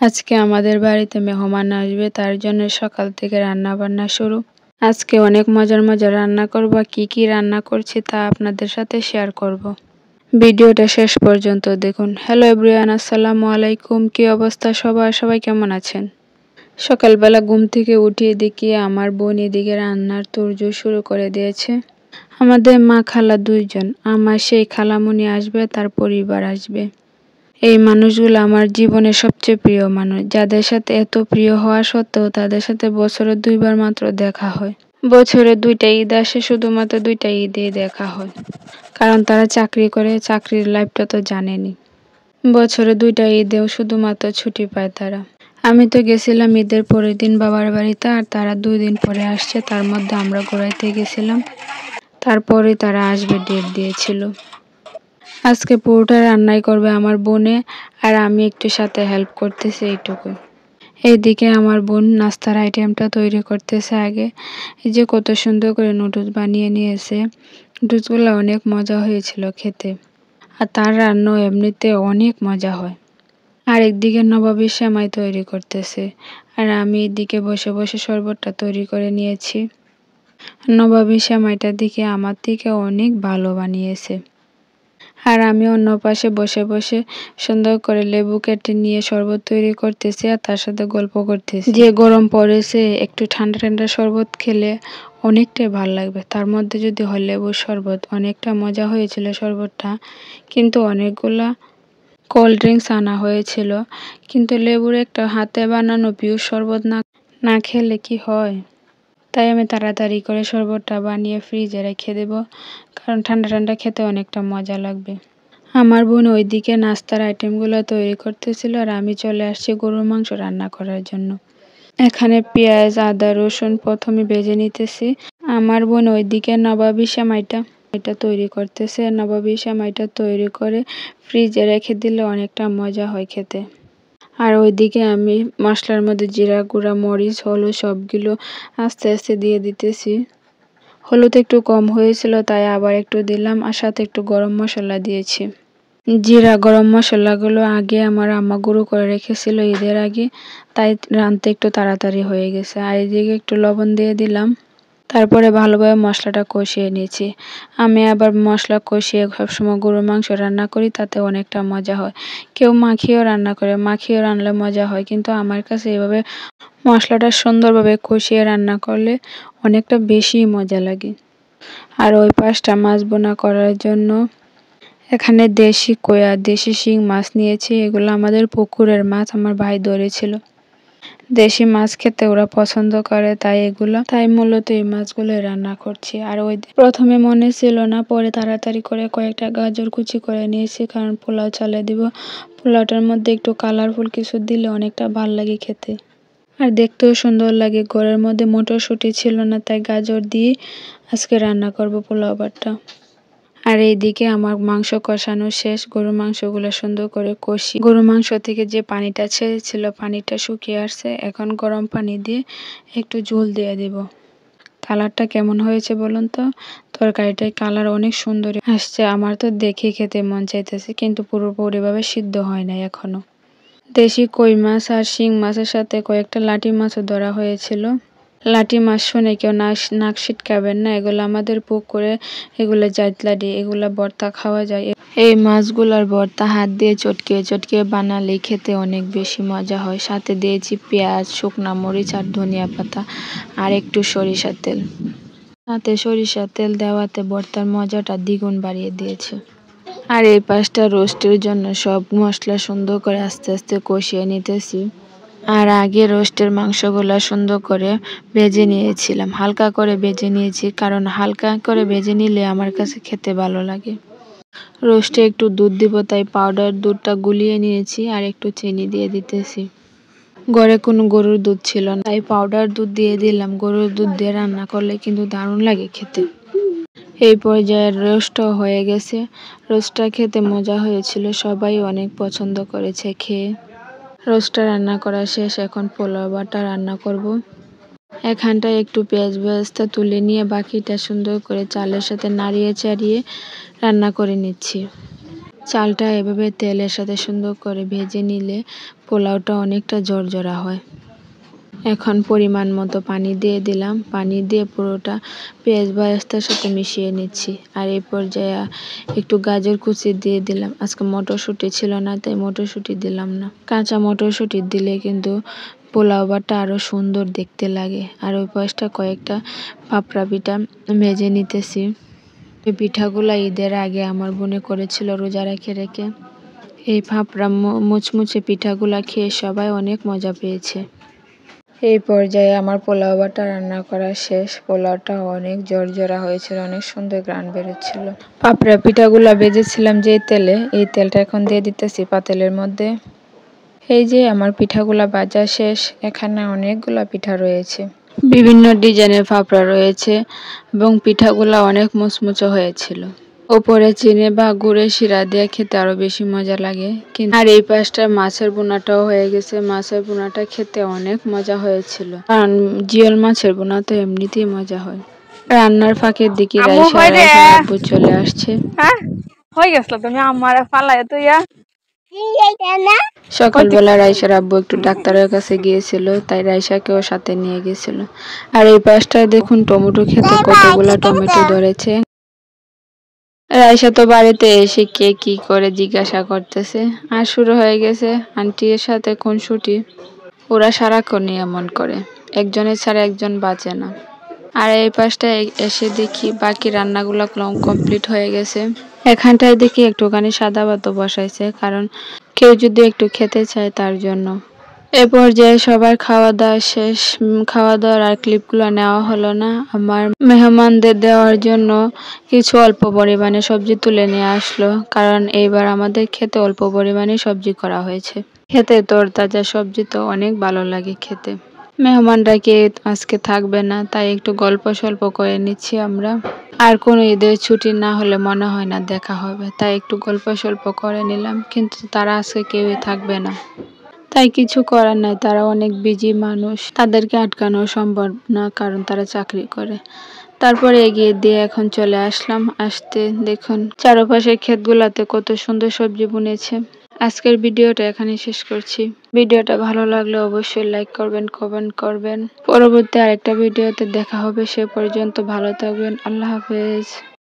আজকে আমাদের বাড়িতে মেহমান আসবে, তার জন্য সকাল থেকে রান্না বান্না শুরু। আজকে অনেক মজার মজার রান্না করব। কি কি রান্না করছি তা আপনাদের সাথে শেয়ার করব। ভিডিওটা শেষ পর্যন্ত দেখুন। হ্যালো এভরিওয়ান, আসসালামু আলাইকুম। কি অবস্থা সবাই কেমন আছেন? সকালবেলা ঘুম থেকে উঠিয়ে দেখি আমার বোন এদিকে রান্নার তোড়জোড় শুরু করে দিয়েছে। আমাদের মা খালা দুইজন, আমার সেই খালামণি আসবে, তার পরিবার আসবে। এই মানুষগুলো আমার জীবনের সবচেয়ে প্রিয় মানুষ, যাদের সাথে এত প্রিয় হওয়া সত্ত্বেও তাদের সাথে বছরে 2বার মাত্র দেখা হয়। বছরে 2টা ঈদ আসে, শুধুমাত্র 2টা ঈদেই দেখা হয়, কারণ তারা চাকরি করে, চাকরির লাইফটা তো জানেনি। বছরে 2টা ঈদেও শুধুমাত্র ছুটি পায় তারা। আমি তো গেছিলাম ঈদের পরের দিন বাবার বাড়িতে, আর তারা 2 দিন পরে আসছে। তার মধ্যে আমরা ঘোরাইতে গেছিলাম, তারপরে তারা আসবে ডেট দিয়েছিল। আজকে পুরোটা রান্নাই করবে আমার বোনে, আর আমি একটু সাথে হেল্প করতেছি, এইটুকু। এইদিকে আমার বোন নাস্তার আইটেমটা তৈরি করতেছে আগে। এই যে কত সুন্দর করে নুডলস বানিয়ে নিয়েছে। নুডলসগুলো অনেক মজা হয়েছিল খেতে, আর তার রান্নাও এমনিতে অনেক মজা হয়। আর একদিকে নবাবী সেমাই তৈরি করতেছে, আর আমি এদিকে বসে বসে শরবতটা তৈরি করে নিয়েছি। নবাবী সেমাইটার দিকে আমার থেকে অনেক ভালো বানিয়েছে। আর আমি অন্য পাশে বসে বসে সুন্দর করে লেবু কেটে নিয়ে শরবত তৈরি করতেছি, আর তার সাথে গল্প করতেছি। যে গরম পড়েছে, একটু ঠান্ডা ঠান্ডা শরবত খেলে অনেকটাই ভালো লাগবে। তার মধ্যে যদি হয় লেবুর শরবত, অনেকটা মজা হয়েছিল শরবতটা। কিন্তু অনেকগুলা কোল্ড ড্রিঙ্কস আনা হয়েছিল, কিন্তু লেবুর একটা হাতে বানানো পিওর শরবত না খেলে কি হয়। তাই আমি তাড়াতাড়ি করে শরবতটা বানিয়ে ফ্রিজে রেখে দেব, কারণ ঠান্ডা ঠান্ডা খেতে অনেকটা মজা লাগবে। আমার বোন ওইদিকে নাস্তার আইটেমগুলো তৈরি করতেছিল, আর আমি চলে আসছি গরুর মাংস রান্না করার জন্য। এখানে পেঁয়াজ, আদা, রসুন প্রথমে ভেজে নিতেছি। আমার বোন ওইদিকে নবাবী সেমাইটা তৈরি করতেছে। নবাবী সেমাইটা তৈরি করে ফ্রিজে রেখে দিলে অনেকটা মজা হয় খেতে। আর ওইদিকে আমি মশলার মধ্যে জিরা গুঁড়া, মরিচ, হলুদ সবগুলো আস্তে আস্তে দিয়ে দিতেছি। হলুদ একটু কম হয়েছিল, তাই আবার একটু দিলাম, আর সাথে একটু গরম মশলা দিয়েছি। জিরা গরম মশলাগুলো আগে আমার আম্মা গুঁড়ো করে রেখেছিল ঈদের আগে, তাই রাঁধতে একটু তাড়াতাড়ি হয়ে গেছে। আর এদিকে একটু লবণ দিয়ে দিলাম, তারপরে ভালোভাবে মশলাটা কষিয়ে নিয়েছি। আমি আবার মশলা কষিয়ে সবসময় গরুর মাংস রান্না করি, তাতে অনেকটা মজা হয়। কেউ মাখিয়েও রান্না করে, মাখিয়েও রান্নালে মজা হয়, কিন্তু আমার কাছে এভাবে মশলাটা সুন্দরভাবে কষিয়ে রান্না করলে অনেকটা বেশি মজা লাগে। আর ওই পাশটা মাছ বোনা করার জন্য এখানে দেশি শিং মাছ নিয়েছি। এগুলো আমাদের পুকুরের মাছ, আমার ভাই ধরেছিল। দেশি মাছ খেতে ওরা পছন্দ করে, তাই মূলত এই মাছগুলো রান্না করছি। আর ওই প্রথমে মনে ছিল না, পরে তাড়াতাড়ি করে কয়েকটা গাজর কুচি করে নিয়েছি, কারণ পোলাও চালে দিব। পোলাওটার মধ্যে একটু কালারফুল কিছু দিলে অনেকটা ভাল লাগে খেতে, আর দেখতেও সুন্দর লাগে। ঘরের মধ্যে মটরশুঁটি ছিল না, তাই গাজর দিয়ে আজকে রান্না করব পোলাও ভাতটা। আর এইদিকে আমার মাংস কষানো শেষ। গরুর মাংসগুলো সুন্দর করে কষি। গরুর মাংস থেকে যে পানিটা ছেড়েছিল, পানিটা শুকিয়ে আসছে। এখন গরম পানি দিয়ে একটু ঝোল দিয়ে দেব। কালারটা কেমন হয়েছে বলুন তো? তরকারিটার কালার অনেক সুন্দর আসছে। আমার তো দেখে খেতে মন চাইতেছে, কিন্তু পুরোপুরিভাবে সিদ্ধ হয় নাই এখনো। দেশি কই মাছ আর শিং মাছের সাথে কয়েকটা লাটি মাছও ধরা হয়েছিল। লাটি মাছ শুনে কেউ নাক ছিটকাবেন না, এগুলো আমাদের পুকুরে, এগুলো জাইতলাডি, এগুলো ভর্তা খাওয়া যায়। এই মাছগুলোর ভর্তা হাত দিয়ে চটকে বানালে খেতে অনেক বেশি মজা হয়। সাথে দিয়েছি পেঁয়াজ, শুকনা মরিচ আর ধনিয়া পাতা, আর একটু সরিষার তেল। সাথে সরিষার তেল দেওয়াতে ভর্তার মজাটা দ্বিগুণ বাড়িয়ে দিয়েছে। আর এই পাশটা রোস্টের জন্য সব মশলা সুন্দর করে আস্তে আস্তে কষিয়ে নিতেছি। আর আগে রোস্টের মাংসগুলো সুন্দর করে ভেজে নিয়েছিলাম, হালকা করে ভেজে নিয়েছি, কারণ হালকা করে ভেজে নিলে আমার কাছে খেতে ভালো লাগে। রোস্টে একটু দুধ দিব, তাই পাউডার দুধটা গুলিয়ে নিয়েছি, আর একটু চিনি দিয়ে দিতেছি। ঘরে কোনো গরুর দুধ ছিল না, তাই পাউডার দুধ দিয়ে দিলাম। গরুর দুধ দিয়ে রান্না করলে কিন্তু দারুণ লাগে খেতে। এই পর্যায়ে রোস্টও হয়ে গেছে। রোস্টটা খেতে মজা হয়েছিল, সবাই অনেক পছন্দ করেছে খেয়ে। রোস্টটা রান্না করা শেষ, এখন পোলাও ভাতটা রান্না করব। এখানটায় একটু পেঁয়াজ বেরেস্তা তুলে নিয়ে বাকিটা সুন্দর করে চালের সাথে নাড়িয়ে চাড়িয়ে রান্না করে নিচ্ছি। চালটা এভাবে তেলের সাথে সুন্দর করে ভেজে নিলে পোলাওটা অনেকটা ঝরঝরা হয়। এখন পরিমাণ মতো পানি দিয়ে দিলাম, পানি দিয়ে পুরোটা পেঁয়াজ বেরেস্তার সাথে মিশিয়ে নিচ্ছি। আর এই পর্যায়ে একটু গাজর কুচি দিয়ে দিলাম। আজকে মটরশুঁটি ছিল না, তাই মটরশুঁটি দিলাম না। কাঁচা মটরশুঁটি দিলে কিন্তু পোলাও বাটা আরো সুন্দর দেখতে লাগে। আর ওই পাশটা কয়েকটা পাপড়া পিঠা ভেজে নিতেছি। এই পিঠাগুলা ঈদের আগে আমার বোনে করেছিল রোজা রেখে রেখে। এই ফাফড়া মুচমুচে পিঠাগুলা খেয়ে সবাই অনেক মজা পেয়েছে। এই পর্যায়ে আমার পোলাও বাটা রান্না করা শেষ। পোলাওটা অনেক ঝরঝরা হয়েছিল, অনেক সুন্দর ঘ্রাণ বেরোচ্ছিল। পাপড়া পিঠাগুলা ভেজেছিলাম যে তেলে, এই তেলটা এখন দিয়ে দিতেছি পাতিলের মধ্যে। এই যে আমার পিঠাগুলা ভাজা শেষ। এখানে অনেকগুলা পিঠা রয়েছে, বিভিন্ন ডিজাইনের ফাফড়া রয়েছে এবং পিঠাগুলা অনেক মুচমুচে হয়েছিল। ওপরে চিনি বা গুড়ের শিরা দিয়ে খেতে আরো বেশি মজা লাগে। আর এই পাশটা মাছের বোনাটাও হয়ে গেছে। মাছের বোনাটা খেতে অনেক মজা হয়েছিল, কারণ জিওল মাছের বোনা তো এমনিতেই মজা হয়। রান্নার ফাঁকের দিকে রাইসা আব্বু চলে আসছে। সকালবেলা রাইসার আব্বু একটু ডাক্তারের কাছে গিয়েছিল, তাই রাইসাকেও সাথে নিয়ে গেছিল। আর এই পাশটায় দেখুন টমেটো খেতে কতগুলা টমেটো ধরেছে। রাইসা তো বাড়িতে এসে কে কি করে জিজ্ঞাসা করতেছে। আর শুরু হয়ে গেছে আন্টির সাথে খুনসুটি। ওরা সারাক্ষণই এমন করে, একজনের ছাড়া একজন বাঁচে না। আর এই পাশটায় এসে দেখি বাকি রান্নাগুলো কমপ্লিট হয়ে গেছে। এখানটায় দেখি একটুখানি সাদা ভাতও বসাইছে, কারণ কেউ যদি একটু খেতে চায় তার জন্য। এ পর্যায়ে সবার খাওয়া দাওয়া শেষ। খাওয়া দাওয়ার আর ক্লিপগুলো নেওয়া হলো না। আমার মেহমানদের দেওয়ার জন্য কিছু অল্প পরিমাণে সবজি তুলে নিয়ে আসলো, কারণ এইবার আমাদের খেতে অল্প পরিমাণে সবজি করা হয়েছে। খেতে তরতাজা সবজি তো অনেক ভালো লাগে খেতে। মেহমানরা কে আজকে থাকবে না, তাই একটু গল্প স্বল্প করে নিচ্ছি আমরা। আর কোনো ঈদের ছুটি না হলে মনে হয় না দেখা হবে, তাই একটু গল্প স্বল্প করে নিলাম। কিন্তু তারা আজকে কেউই থাকবে না, তাই কিছু করার নাই। তারা অনেক বিজি মানুষ, তাদেরকে আটকানো সম্ভব না, কারণ তারা চাকরি করে। তারপরে এগিয়ে দিয়ে এখন চলে আসলাম। আসতে দেখুন চারপাশের ক্ষেতগুলাতে কত সুন্দর সবজি বুনেছে। আজকের ভিডিওটা এখানে শেষ করছি। ভিডিওটা ভালো লাগলে অবশ্যই লাইক করবেন, কমেন্ট করবেন। পরবর্তী আরেকটা ভিডিওতে দেখা হবে। সে পর্যন্ত ভালো থাকবেন। আল্লাহ হাফেজ।